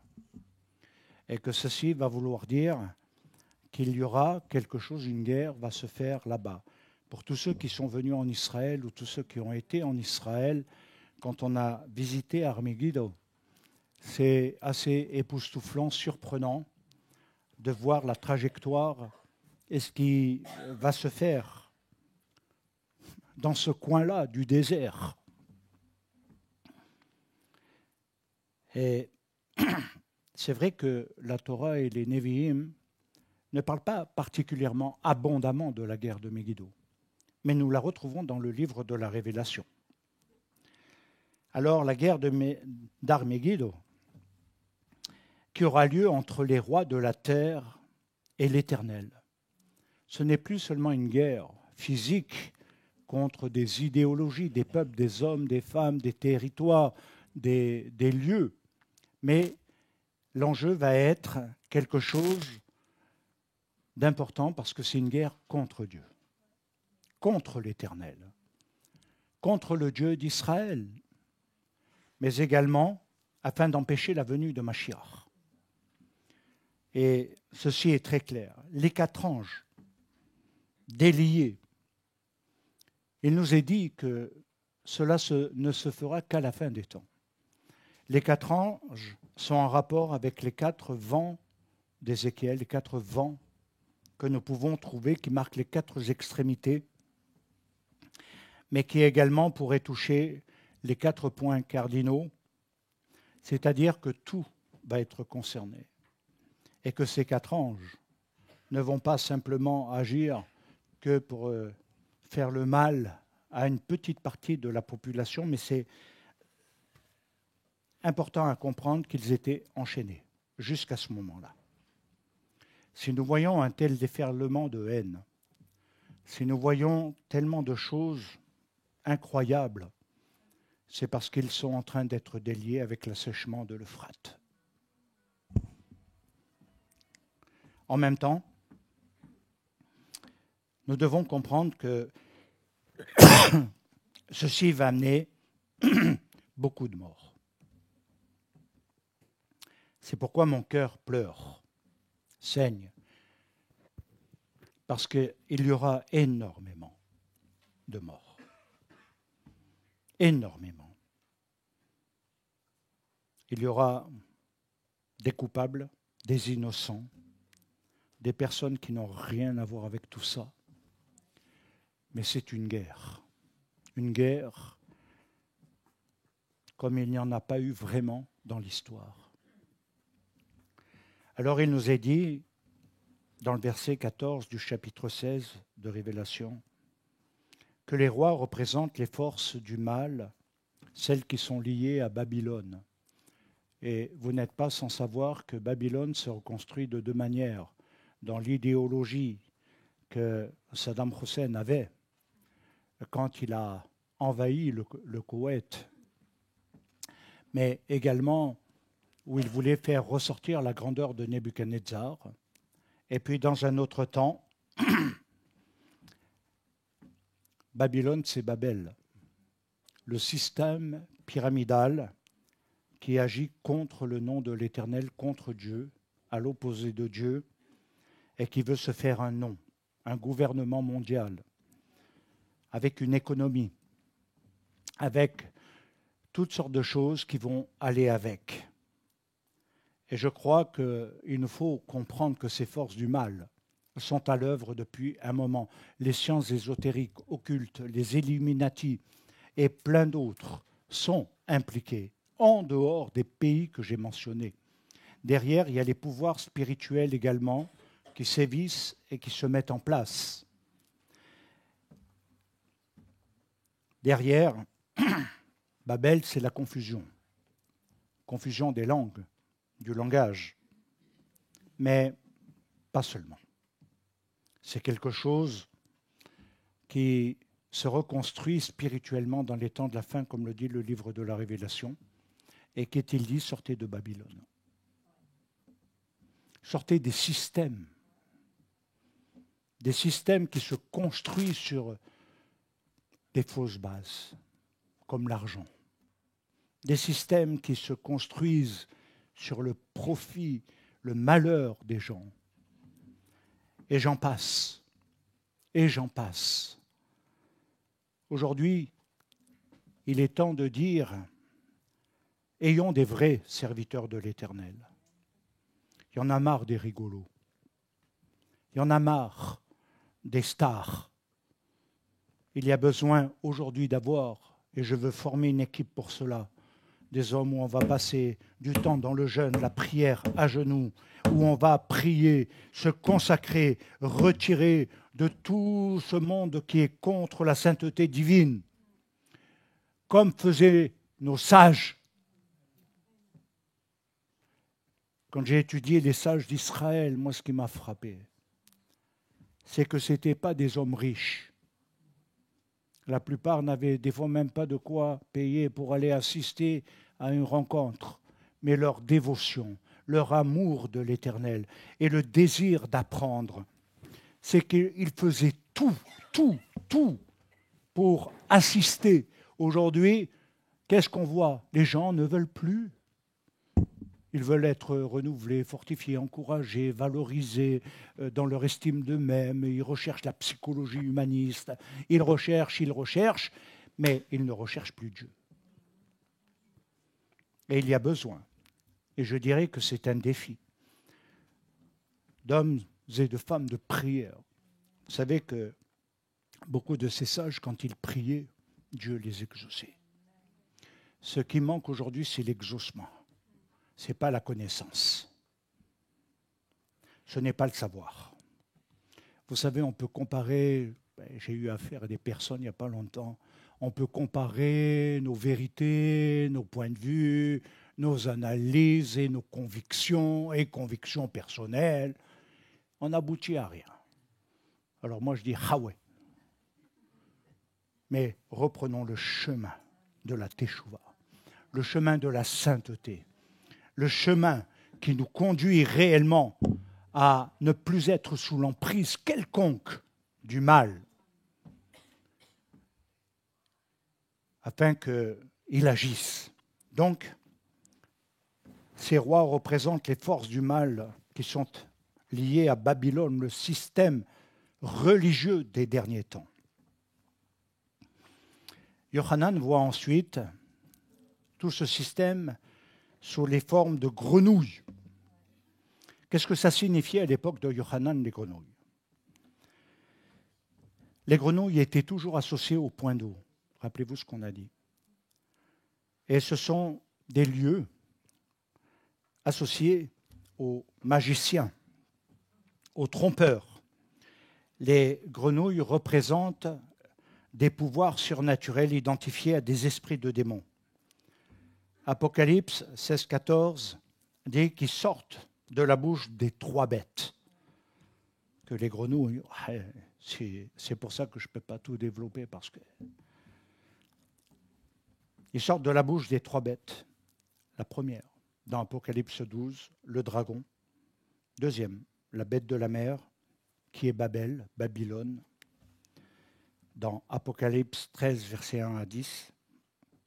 Et que ceci va vouloir dire qu'il y aura quelque chose, une guerre va se faire là-bas. Pour tous ceux qui sont venus en Israël ou tous ceux qui ont été en Israël, quand on a visité Armageddon, c'est assez époustouflant, surprenant de voir la trajectoire et ce qui va se faire dans ce coin-là du désert. Et c'est vrai que la Torah et les Nevi'im ne parlent pas particulièrement abondamment de la guerre de Megiddo, mais nous la retrouvons dans le livre de la Révélation. Alors la guerre d'Armageddon, qui aura lieu entre les rois de la terre et l'Éternel, ce n'est plus seulement une guerre physique contre des idéologies, des peuples, des hommes, des femmes, des territoires, des lieux, mais l'enjeu va être quelque chose d'important parce que c'est une guerre contre Dieu, contre l'Éternel, contre le Dieu d'Israël, mais également afin d'empêcher la venue de Mashiach. Et ceci est très clair. Les 4 anges déliés, il nous est dit que cela ne se fera qu'à la fin des temps. Les 4 anges sont en rapport avec les 4 vents d'Ézéchiel, les 4 vents que nous pouvons trouver, qui marquent les 4 extrémités, mais qui également pourraient toucher les 4 points cardinaux, c'est-à-dire que tout va être concerné. Et que ces 4 anges ne vont pas simplement agir que pour faire le mal à une petite partie de la population, mais c'est important à comprendre qu'ils étaient enchaînés jusqu'à ce moment-là. Si nous voyons un tel déferlement de haine, si nous voyons tellement de choses incroyables, c'est parce qu'ils sont en train d'être déliés avec l'assèchement de l'Euphrate. En même temps, nous devons comprendre que ceci va amener beaucoup de morts. C'est pourquoi mon cœur pleure, saigne, parce qu'il y aura énormément de morts. Énormément. Il y aura des coupables, des innocents, des personnes qui n'ont rien à voir avec tout ça. Mais c'est une guerre comme il n'y en a pas eu vraiment dans l'histoire. Alors il nous est dit, dans le verset 14 du chapitre 16 de Révélation, que les rois représentent les forces du mal, celles qui sont liées à Babylone. Et vous n'êtes pas sans savoir que Babylone se reconstruit de 2 manières. Dans l'idéologie que Saddam Hussein avait quand il a envahi le Koweït, mais également où il voulait faire ressortir la grandeur de Nebuchadnezzar. Et puis dans un autre temps, Babylone, c'est Babel, le système pyramidal qui agit contre le nom de l'Éternel, contre Dieu, à l'opposé de Dieu, et qui veut se faire un nom, un gouvernement mondial, avec une économie, avec toutes sortes de choses qui vont aller avec. Et je crois qu'il nous faut comprendre que ces forces du mal sont à l'œuvre depuis un moment. Les sciences ésotériques, occultes, les Illuminati et plein d'autres sont impliqués en dehors des pays que j'ai mentionnés. Derrière, il y a les pouvoirs spirituels également qui sévissent et qui se mettent en place. Derrière, Babel, c'est la confusion. Confusion des langues, du langage. Mais pas seulement. C'est quelque chose qui se reconstruit spirituellement dans les temps de la fin, comme le dit le livre de la Révélation. Et qu'est-il dit? Sortez de Babylone. Sortez des systèmes qui se construisent sur des fausses bases, comme l'argent. Des systèmes qui se construisent sur le profit, le malheur des gens. Et j'en passe. Et j'en passe. Aujourd'hui, il est temps de dire, ayons des vrais serviteurs de l'Éternel. Il y en a marre des rigolos. Il y en a marre des stars. Il y a besoin aujourd'hui d'avoir, et je veux former une équipe pour cela, des hommes où on va passer du temps dans le jeûne, la prière à genoux, où on va prier, se consacrer, retirer de tout ce monde qui est contre la sainteté divine, comme faisaient nos sages. Quand j'ai étudié les sages d'Israël, moi ce qui m'a frappé, c'est que ce n'étaient pas des hommes riches. La plupart n'avaient des fois même pas de quoi payer pour aller assister à une rencontre. Mais leur dévotion, leur amour de l'Éternel et le désir d'apprendre, c'est qu'ils faisaient tout pour assister. Aujourd'hui, qu'est-ce qu'on voit? Les gens ne veulent plus. Ils veulent être renouvelés, fortifiés, encouragés, valorisés dans leur estime d'eux-mêmes. Ils recherchent la psychologie humaniste. Ils recherchent, mais ils ne recherchent plus Dieu. Et il y a besoin. Et je dirais que c'est un défi d'hommes et de femmes de prière. Vous savez que beaucoup de ces sages, quand ils priaient, Dieu les exauçait. Ce qui manque aujourd'hui, c'est l'exaucement. Ce n'est pas la connaissance. Ce n'est pas le savoir. Vous savez, on peut comparer, j'ai eu affaire à des personnes il n'y a pas longtemps, on peut comparer nos vérités, nos points de vue, nos analyses et nos convictions et convictions personnelles. On n'aboutit à rien. Alors moi je dis, ah ouais. Mais reprenons le chemin de la Teshuvah, le chemin de la sainteté. Le chemin qui nous conduit réellement à ne plus être sous l'emprise quelconque du mal, afin qu'il agisse. Donc, ces rois représentent les forces du mal qui sont liées à Babylone, le système religieux des derniers temps. Yochanan voit ensuite tout ce système sous les formes de grenouilles. Qu'est-ce que ça signifiait à l'époque de Yochanan, les grenouilles? Les grenouilles étaient toujours associées au point d'eau. Rappelez-vous ce qu'on a dit. Et ce sont des lieux associés aux magiciens, aux trompeurs. Les grenouilles représentent des pouvoirs surnaturels identifiés à des esprits de démons. Apocalypse 16-14 dit qu'ils sortent de la bouche des trois bêtes. Que les grenouilles, c'est pour ça que je ne peux pas tout développer, parce que ils sortent de la bouche des trois bêtes. La première, dans Apocalypse 12, le dragon. Deuxième, la bête de la mer, qui est Babel, Babylone. Dans Apocalypse 13, versets 1 à 10.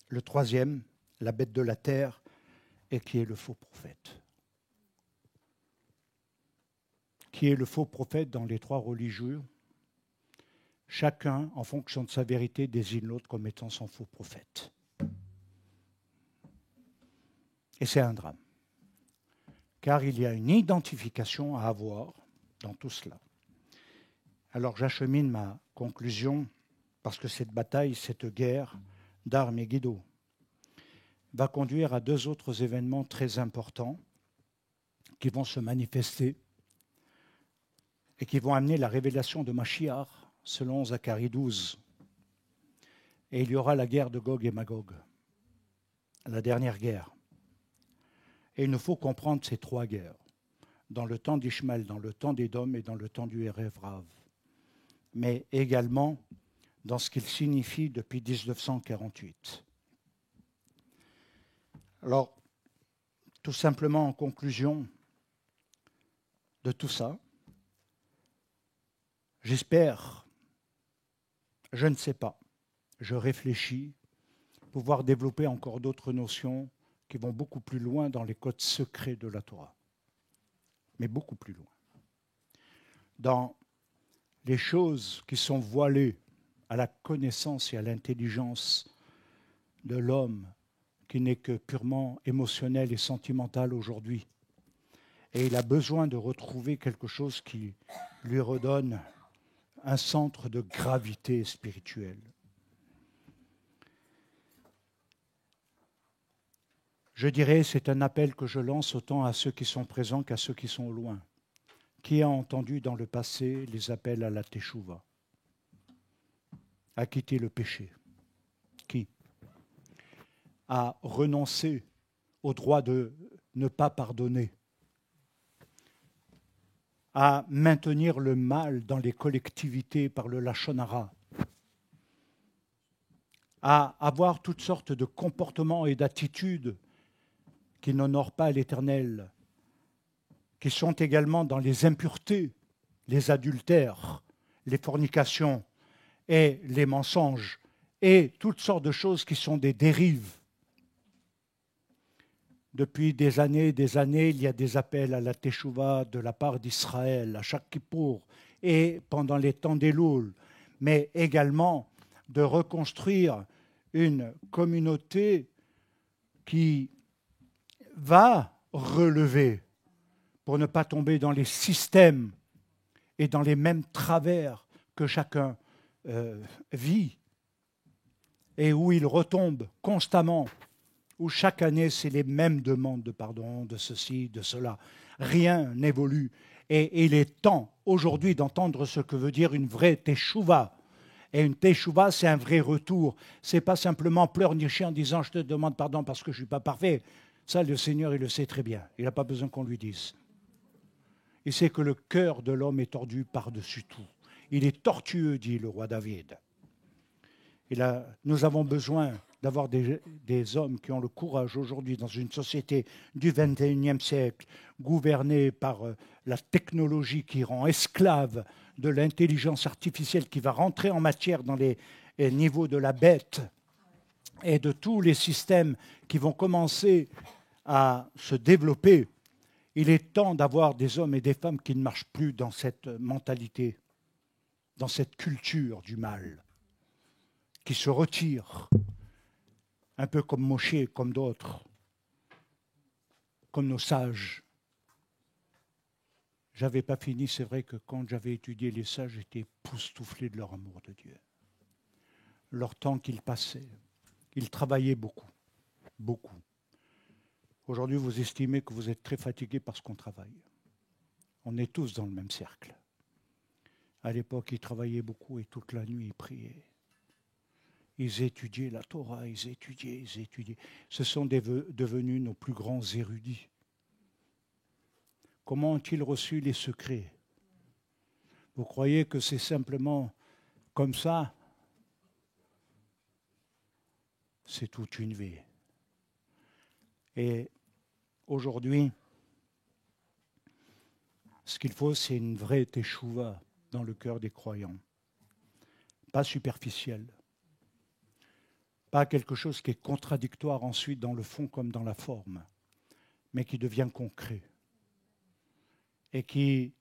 Le troisième, la bête de la terre, et qui est le faux prophète. Qui est le faux prophète dans les trois religieux? Chacun, en fonction de sa vérité, désigne l'autre comme étant son faux prophète. Et c'est un drame. Car il y a une identification à avoir dans tout cela. Alors j'achemine ma conclusion, parce que cette bataille, cette guerre d'Armageddon va conduire à deux autres événements très importants. qui vont se manifester et qui vont amener la révélation de Mashiach, selon Zacharie 12. Et il y aura la guerre de Gog et Magog, la dernière guerre. Et il nous faut comprendre ces trois guerres, dans le temps d'Ishmaël, dans le temps d'Édom et dans le temps du Erev Rav, mais également dans ce qu'il signifie depuis 1948. Alors, tout simplement en conclusion de tout ça, j'espère, je ne sais pas, je réfléchis, pouvoir développer encore d'autres notions qui vont beaucoup plus loin dans les codes secrets de la Torah, mais beaucoup plus loin. Dans les choses qui sont voilées à la connaissance et à l'intelligence de l'homme qui n'est que purement émotionnel et sentimental aujourd'hui. Et il a besoin de retrouver quelque chose qui lui redonne un centre de gravité spirituelle. Je dirais, c'est un appel que je lance autant à ceux qui sont présents qu'à ceux qui sont au loin. Qui a entendu dans le passé les appels à la teshuva, à quitter le péché? Qui? À renoncer au droit de ne pas pardonner, à maintenir le mal dans les collectivités par le lachon hara, à avoir toutes sortes de comportements et d'attitudes qui n'honorent pas l'Éternel, qui sont également dans les impuretés, les adultères, les fornications et les mensonges, et toutes sortes de choses qui sont des dérives. Depuis des années, il y a des appels à la teshuva de la part d'Israël, à chaque Kippour, et pendant les temps d'Elul, mais également de reconstruire une communauté qui va relever pour ne pas tomber dans les systèmes et dans les mêmes travers que chacun vit et où il retombe constamment, où chaque année c'est les mêmes demandes de pardon, de ceci, de cela. Rien n'évolue. Et il est temps aujourd'hui d'entendre ce que veut dire une vraie teshuva. Et une teshuva, c'est un vrai retour. Ce n'est pas simplement pleurnicher en disant « je te demande pardon parce que je ne suis pas parfait ». Ça, le Seigneur, il le sait très bien. Il n'a pas besoin qu'on lui dise. Il sait que le cœur de l'homme est tordu par-dessus tout. Il est tortueux, dit le roi David. Et là, nous avons besoin d'avoir des hommes qui ont le courage aujourd'hui dans une société du XXIe siècle, gouvernée par la technologie qui rend esclave de l'intelligence artificielle qui va rentrer en matière dans les niveaux de la bête et de tous les systèmes qui vont commencer à se développer. Il est temps d'avoir des hommes et des femmes qui ne marchent plus dans cette mentalité, dans cette culture du mal, qui se retirent, un peu comme Moshe, comme d'autres, comme nos sages. Je n'avais pas fini, c'est vrai que quand j'avais étudié les sages, j'étais époustouflé de leur amour de Dieu. Leur temps qu'ils passaient. Ils travaillaient beaucoup, beaucoup. Aujourd'hui, vous estimez que vous êtes très fatigué parce qu'on travaille. On est tous dans le même cercle. À l'époque, ils travaillaient beaucoup et toute la nuit, ils priaient. Ils étudiaient la Torah, ils étudiaient. Ce sont devenus nos plus grands érudits. Comment ont-ils reçu les secrets? Vous croyez que c'est simplement comme ça? C'est toute une vie. Et aujourd'hui, ce qu'il faut, c'est une vraie teshuva dans le cœur des croyants. Pas superficielle. Pas quelque chose qui est contradictoire ensuite dans le fond comme dans la forme, mais qui devient concret. Et qui,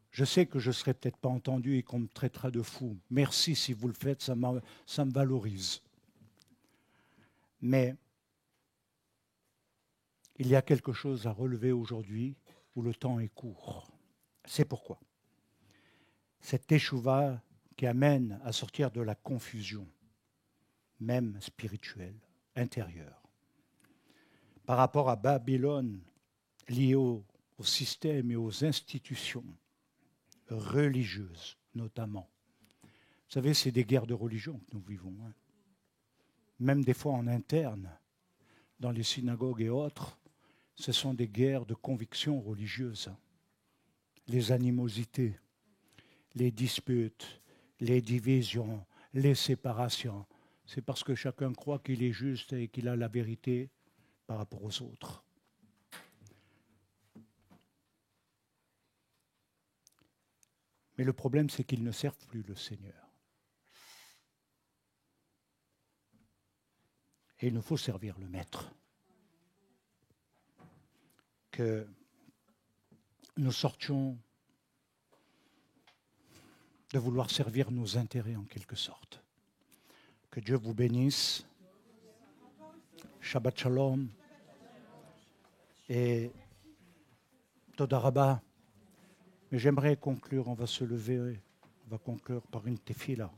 je sais que je ne serai peut-être pas entendu et qu'on me traitera de fou. Merci si vous le faites, ça me valorise. Mais il y a quelque chose à relever aujourd'hui où le temps est court. C'est pourquoi. Cette teshuva qui amène à sortir de la confusion, même spirituelle, intérieure. Par rapport à Babylone liées au système et aux institutions religieuses, notamment. Vous savez, c'est des guerres de religion que nous vivons. Hein. Même des fois en interne, dans les synagogues et autres, ce sont des guerres de convictions religieuses. Les animosités, les disputes, les divisions, les séparations. C'est parce que chacun croit qu'il est juste et qu'il a la vérité par rapport aux autres. Mais le problème, c'est qu'ils ne servent plus le Seigneur. Et il nous faut servir le Maître. Que nous sortions de vouloir servir nos intérêts en quelque sorte. Que Dieu vous bénisse. Shabbat Shalom. Et Toda Rabba. Mais j'aimerais conclure, on va se lever, on va conclure par une tefila.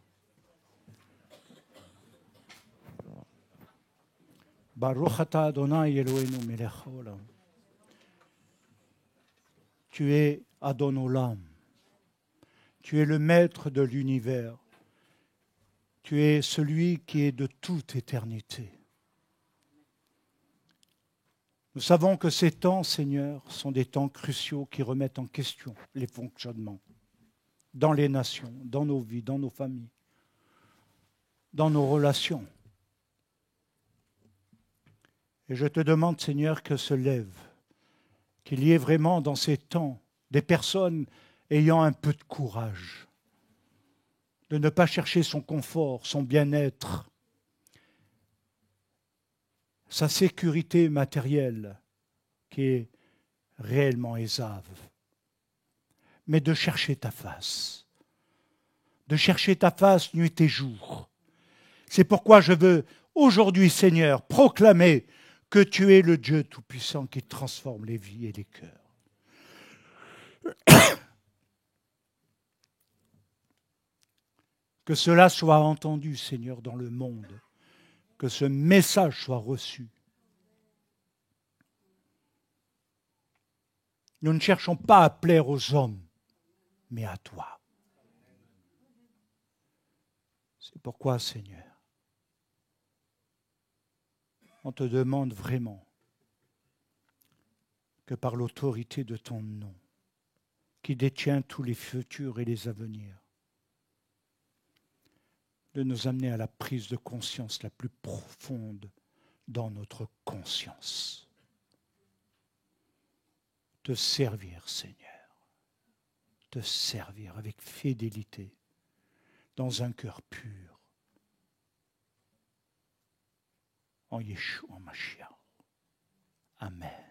Baruch ata Adonai Eloheinu melech haolam. Tu es Adon Olam. Tu es le maître de l'univers. Tu es celui qui est de toute éternité. Nous savons que ces temps, Seigneur, sont des temps cruciaux qui remettent en question les fonctionnements dans les nations, dans nos vies, dans nos familles, dans nos relations. Et je te demande, Seigneur, que se lève, qu'il y ait vraiment dans ces temps des personnes ayant un peu de courage, de ne pas chercher son confort, son bien-être, sa sécurité matérielle, qui est réellement aisave, mais de chercher ta face nuit et jour. C'est pourquoi je veux aujourd'hui, Seigneur, proclamer que tu es le Dieu Tout-Puissant qui transforme les vies et les cœurs. Que cela soit entendu, Seigneur, dans le monde. Que ce message soit reçu. Nous ne cherchons pas à plaire aux hommes, mais à toi. C'est pourquoi, Seigneur, on te demande vraiment que par l'autorité de ton nom, qui détient tous les futurs et les avenirs, de nous amener à la prise de conscience la plus profonde dans notre conscience. Te servir, Seigneur, te servir avec fidélité, dans un cœur pur, en Yeshua Mashiach. Amen.